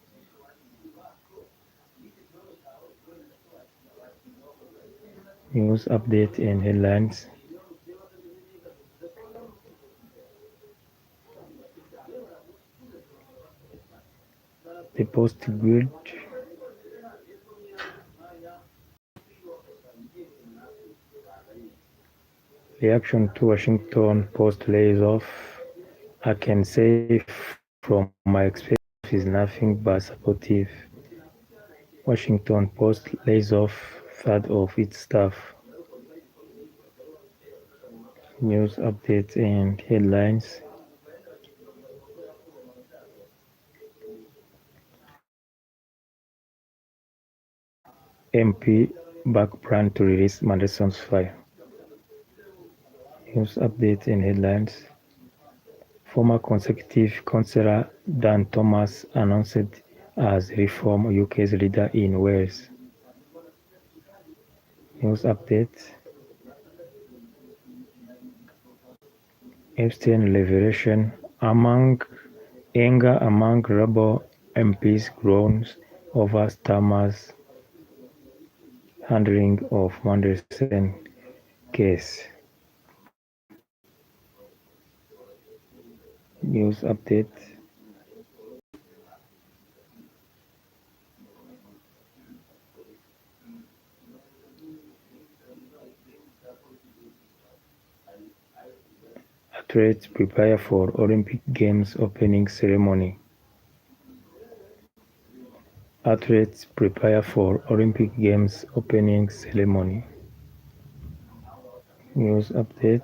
[SPEAKER 1] News update and headlines. The Post good. Reaction to Washington Post lays off. I can say from my experience is nothing but supportive. Washington Post lays off third of its staff. News updates and headlines. MP back plan to release Mandelson's file. News updates and headlines. Former Conservative councillor Dan Thomas announced as Reform UK's leader in Wales. News updates. Epstein revelation: anger among Labour MPs grows over Starmer's handling of Mandelson case. News update. Athletes prepare for Olympic Games opening ceremony. Athletes prepare for Olympic Games opening ceremony. News update.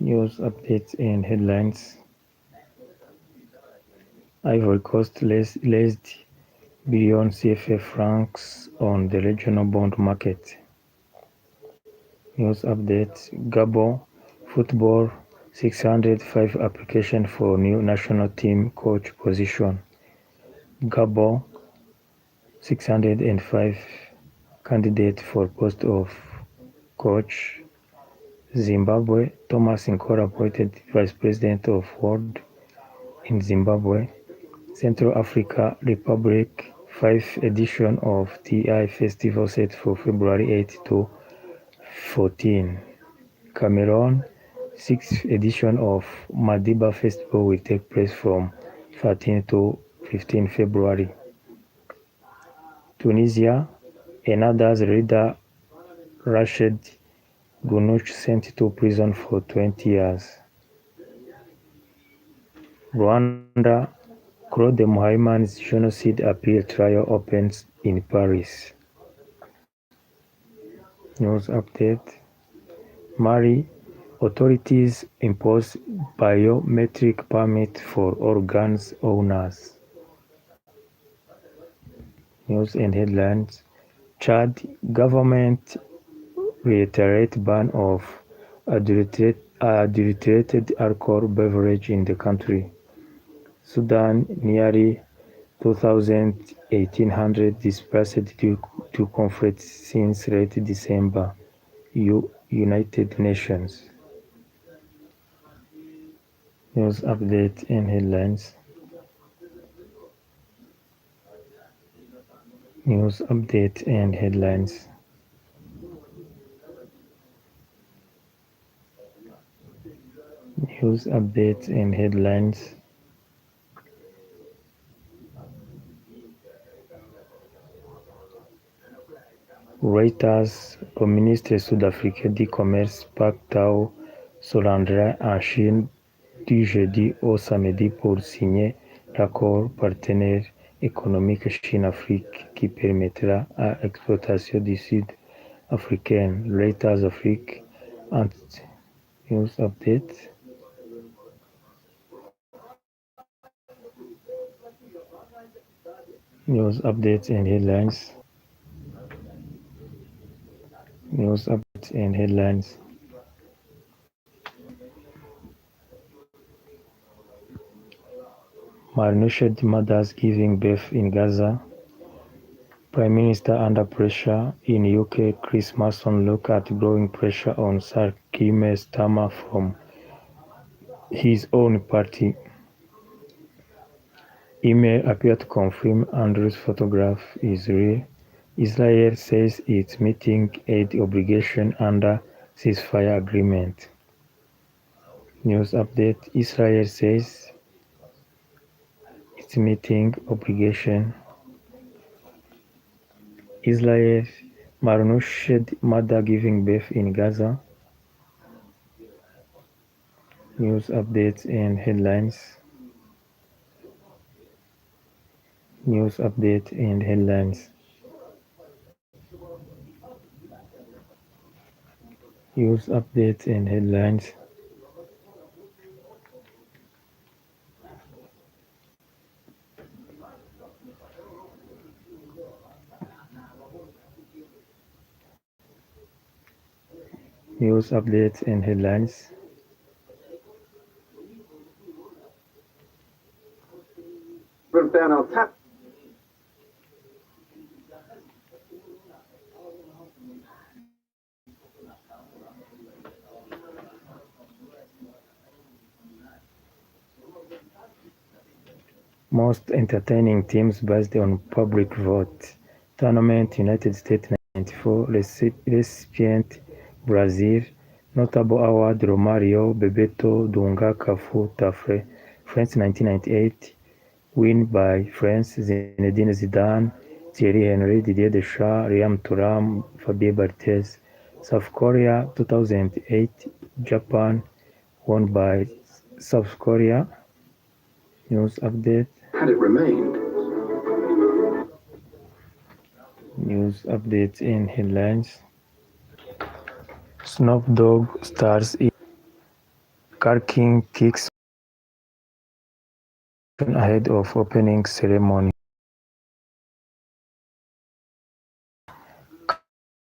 [SPEAKER 1] News updates and headlines. Ivory Coast raised billion CFA francs on the regional bond market. News updates. Gabon football 605 application for new national team coach position. Gabon 605 candidate for post of coach. Zimbabwe Thomas Nkora appointed vice president of world in Zimbabwe. Central Africa Republic 5th edition of TI Festival set for February 8 to 14. Cameroon 6th edition of Madiba Festival will take place from 13 to 15 February. Tunisia, another leader Rached Ghannouch sent to prison for 20 years. Rwanda, Claude Muhayman's genocide appeal trial opens in Paris. News update. Mali, authorities impose biometric permit for all guns owners. News and headlines. Chad, government reiterate ban of adulterated alcohol beverage in the country. Sudan, nearly 2,800 displaced due to conflict since late December. United Nations. News update and headlines. News update and headlines. News updates and headlines. Reuters, le ministre sud-africain du Commerce 𝐕𝐢𝐫𝐸 se rendra en Chine du jeudi au samedi pour signer l'accord partenaire économique Chine-Afrique qui permettra à l'exploitation du Sud-Africaine. Reuters Afrique News update. News updates and headlines. News updates and headlines. Malnourished mothers giving birth in Gaza. Prime Minister under pressure in UK. Chris Mason look at growing pressure on Sir Keir Starmer from his own party. Email appear to confirm Andrew's photograph is real. Israel says it's meeting aid obligation under ceasefire agreement. News update. Israel says it's meeting obligation. Israel malnourished mother giving birth in Gaza. News updates and headlines. News update and headlines. News updates and headlines. News updates and headlines. Most entertaining teams based on public vote. Tournament United States 94, recipient Brazil. Notable award Romario, Bebeto, Dunga, Cafu, Tafre. France 1998, win by France, Zinedine Zidane, Thierry Henry, Didier Deschamps, Liam Thuram, Fabien Barthez. South Korea 2008, Japan, won by South Korea. News update.
[SPEAKER 13] Had it remained,
[SPEAKER 1] News updates in headlines. Snoop Dogg stars in Car King kicks ahead of opening ceremony.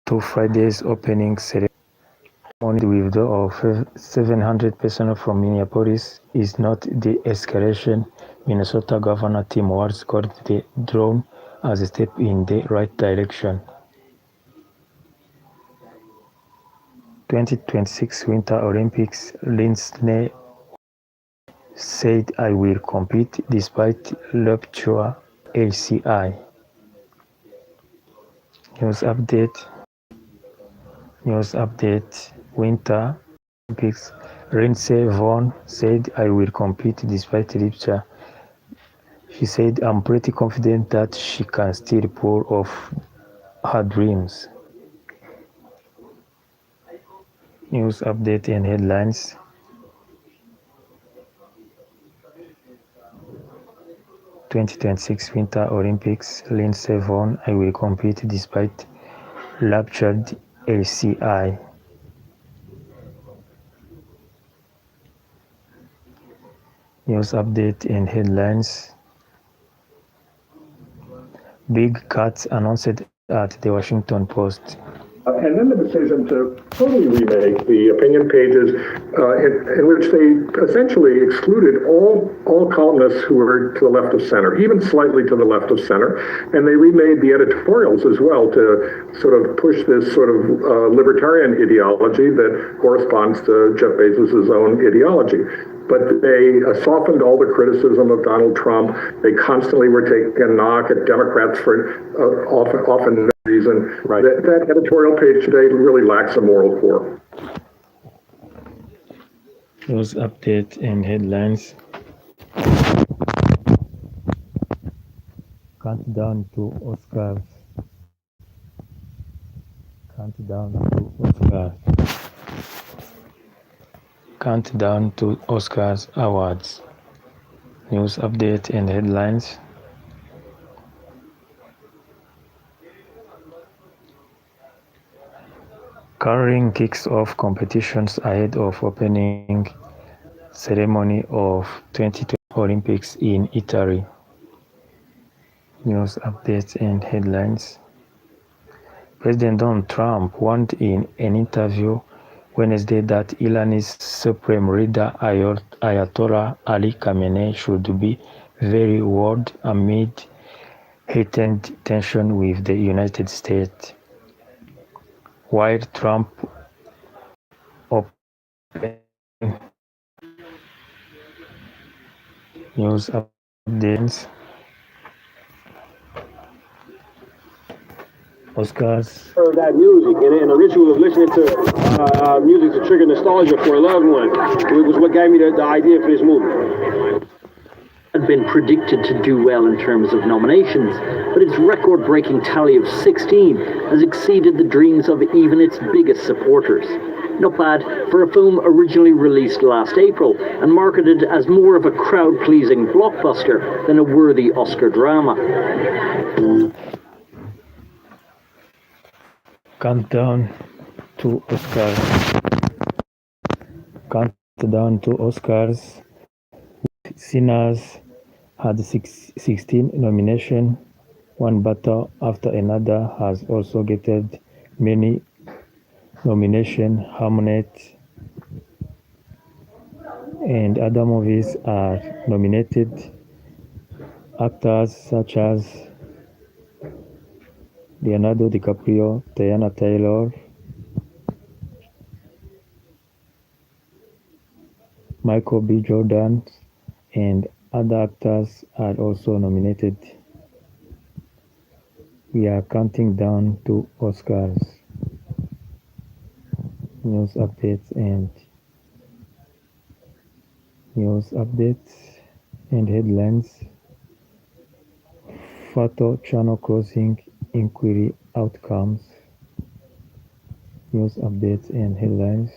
[SPEAKER 1] To Friday's opening ceremony, the withdrawal of 700 personnel from Minneapolis is not the escalation Minnesota Governor Tim Walz called the drone as a step in the right direction. 2026 Winter Olympics, Lindsey said I will compete despite rupture ACI. News update. Winter Olympics, Lindsey Vonn said I will compete despite rupture. She said I'm pretty confident that she can still pull off her dreams. News update and headlines. '26 Winter Olympics, Lindsey Vonn, I will compete despite ruptured ACI. News update and headlines. Big cuts announced at the Washington Post.
[SPEAKER 5] And then the decision to totally remake the opinion pages in which they essentially excluded all columnists who were to the left of center, even slightly to the left of center. And they remade the editorials as well to sort of push this sort of libertarian ideology that corresponds to Jeff Bezos' own ideology. But they softened all the criticism of Donald Trump. They constantly were taking a knock at Democrats for often no reason. Right. That editorial page today really lacks a moral core.
[SPEAKER 1] News update and headlines. Countdown to Oscars. Countdown to Oscars awards. News update and headlines. Curling kicks off competitions ahead of opening ceremony of 2020 Olympics in Italy. News updates and headlines. President Donald Trump warned in an interview Wednesday that Iran's supreme leader Ayatollah Ali Khamenei should be very worried amid heightened tension with the United States. While Trump opened news updates. Oscars.
[SPEAKER 13] Heard that music and a ritual of listening to music to trigger nostalgia for a loved one. It was what gave me the idea for this movie.
[SPEAKER 14] Had been predicted to do well in terms of nominations, but its record-breaking tally of 16 has exceeded the dreams of even its biggest supporters. Not bad for a film originally released last April and marketed as more of a crowd-pleasing blockbuster than a worthy Oscar drama.
[SPEAKER 1] Countdown to Oscars. Sinners had 16 nominations. One battle after another has also getting many nominations. Hamnet and other movies are nominated. Actors such as Leonardo DiCaprio, Diana Taylor, Michael B. Jordan, and Other actors are also nominated. We are counting down to Oscars. News updates and headlines. Photo channel closing inquiry outcomes. News updates and headlines.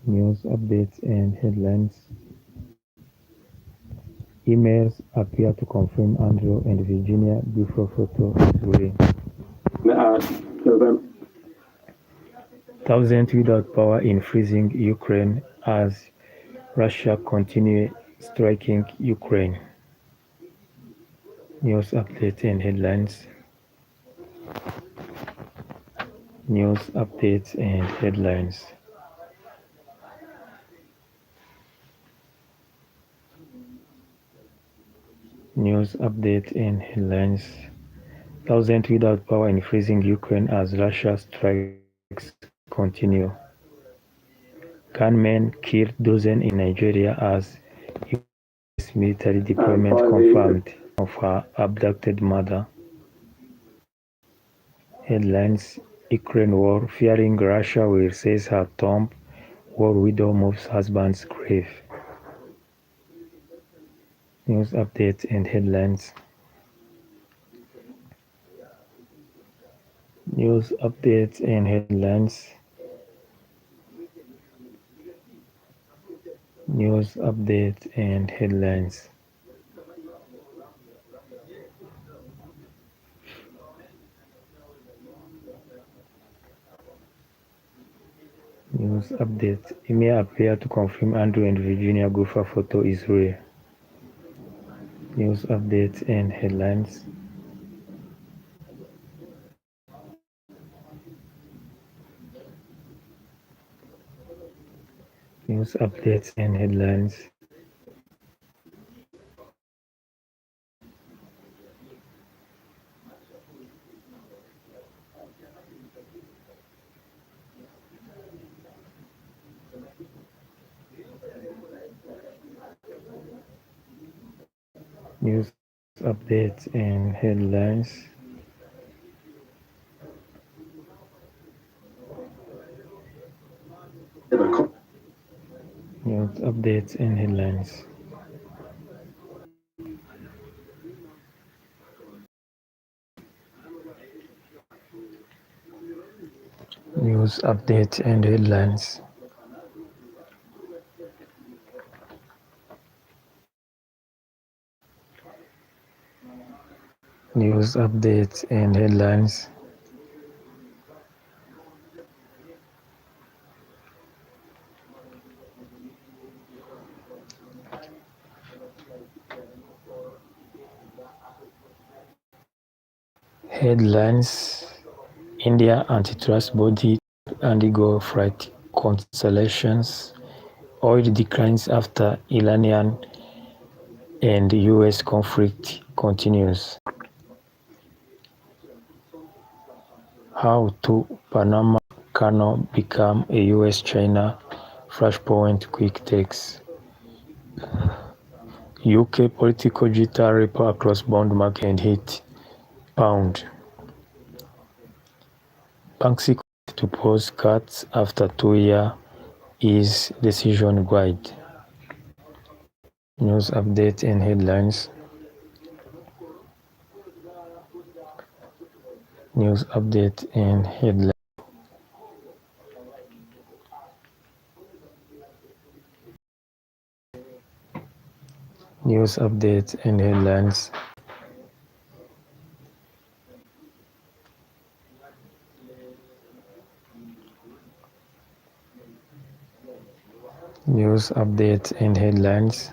[SPEAKER 1] News updates and headlines. Emails appear to confirm Andrew and Virginia Giuffre photo is real. Thousands without power in freezing Ukraine as Russia continues striking Ukraine. News updates and headlines. News updates and headlines. News updates and headlines. Thousands without power in freezing Ukraine as Russia strikes continue. Gunmen killed dozens in Nigeria as US military deployment confirmed of her abducted mother. Headlines: Ukraine war, fearing Russia will seize her tomb, war widow moves husband's grave. News updates and headlines. News updates and headlines. News updates and headlines. News updates. Email appear to confirm Andrew and Virginia Giuffre photo is real. News updates and headlines. News updates and headlines. News updates and headlines. News updates and headlines. News updates and headlines. News updates and headlines. Headlines: India antitrust body undergo freight cancellations. Oil declines after Iranian and US conflict continues. How to Panama Canal become a US-China flashpoint quick takes. UK political jitter ripple across bond market and hit pound. Banks to pause cuts after 2-year ease decision guide. News updates and headlines. News update and headlines. News updates and headlines. News updates and headlines.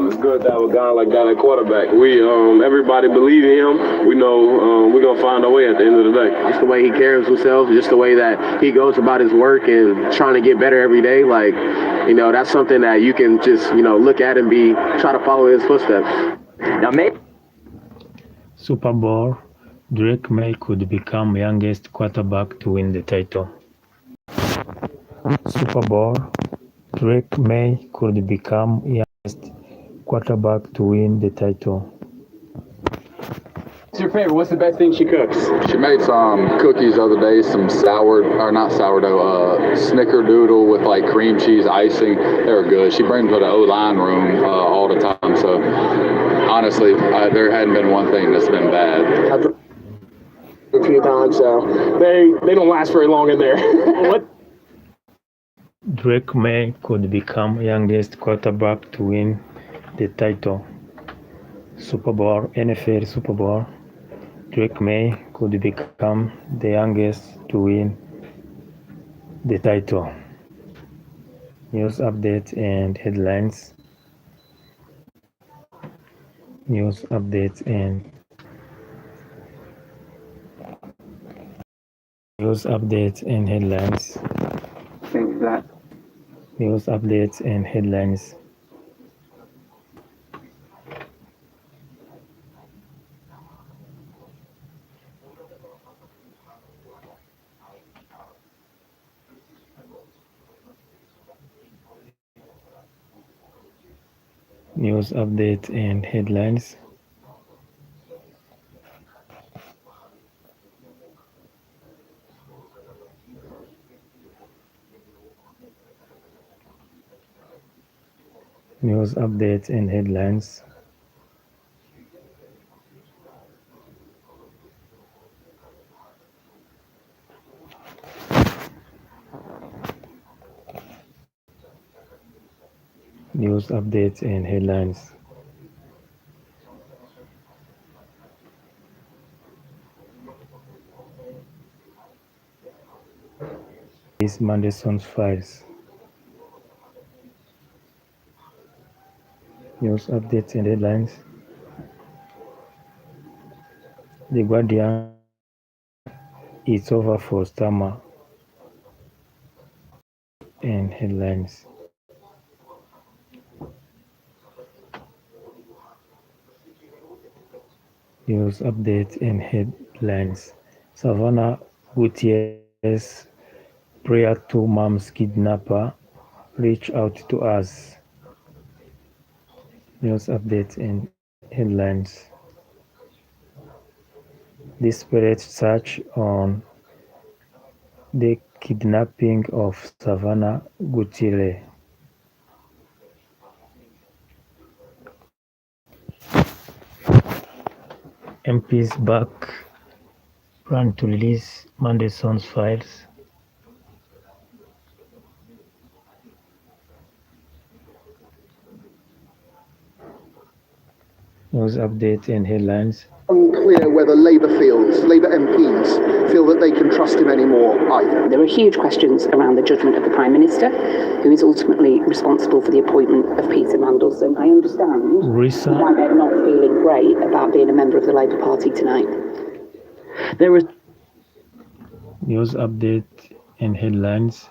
[SPEAKER 18] It's good to have a guy like that at quarterback. Everybody believe in him. We know we're gonna find our way at the end of the day.
[SPEAKER 19] Just the way he carries himself, just the way that he goes about his work and trying to get better every day. That's something that you can just, look at and try to follow his footsteps. Now,
[SPEAKER 1] Super Bowl, Drake May could become youngest quarterback to win the title. Super Bowl, Drake May could become youngest quarterback to win the title.
[SPEAKER 20] What's your favorite? What's the best thing she cooks?
[SPEAKER 21] She made some cookies the other day, some not sourdough, snickerdoodle with like cream cheese icing. They were good. She brings them to the O-line room all the time. So honestly, there hadn't been one thing that's been bad.
[SPEAKER 20] A few times, so they don't last very long in there. What?
[SPEAKER 1] Drake May could become youngest quarterback to win the title. Super Bowl, NFL Super Bowl. Drake May could become the youngest to win the title. News updates and headlines. News updates and headlines.
[SPEAKER 20] Thank you for that.
[SPEAKER 1] News updates and headlines. News updates and headlines. News updates and headlines. News updates and headlines. This Manderson's files. News updates and headlines. The Guardian, it's over for Starmer. And headlines. News updates and headlines. Savannah Gutierrez, prayer to mom's kidnapper, reach out to us. News updates and headlines. Desperate search on the kidnapping of Savannah Gutierrez. MPs back plan to release Manderson's files. News updates and headlines.
[SPEAKER 22] Unclear whether Labour MPs feel that they can trust him anymore either.
[SPEAKER 7] There are huge questions around the judgment of the Prime Minister, who is ultimately responsible for the appointment of Peter Mandelson. I understand why they're not feeling great about being a member of the Labour Party tonight.
[SPEAKER 1] There was news update and headlines.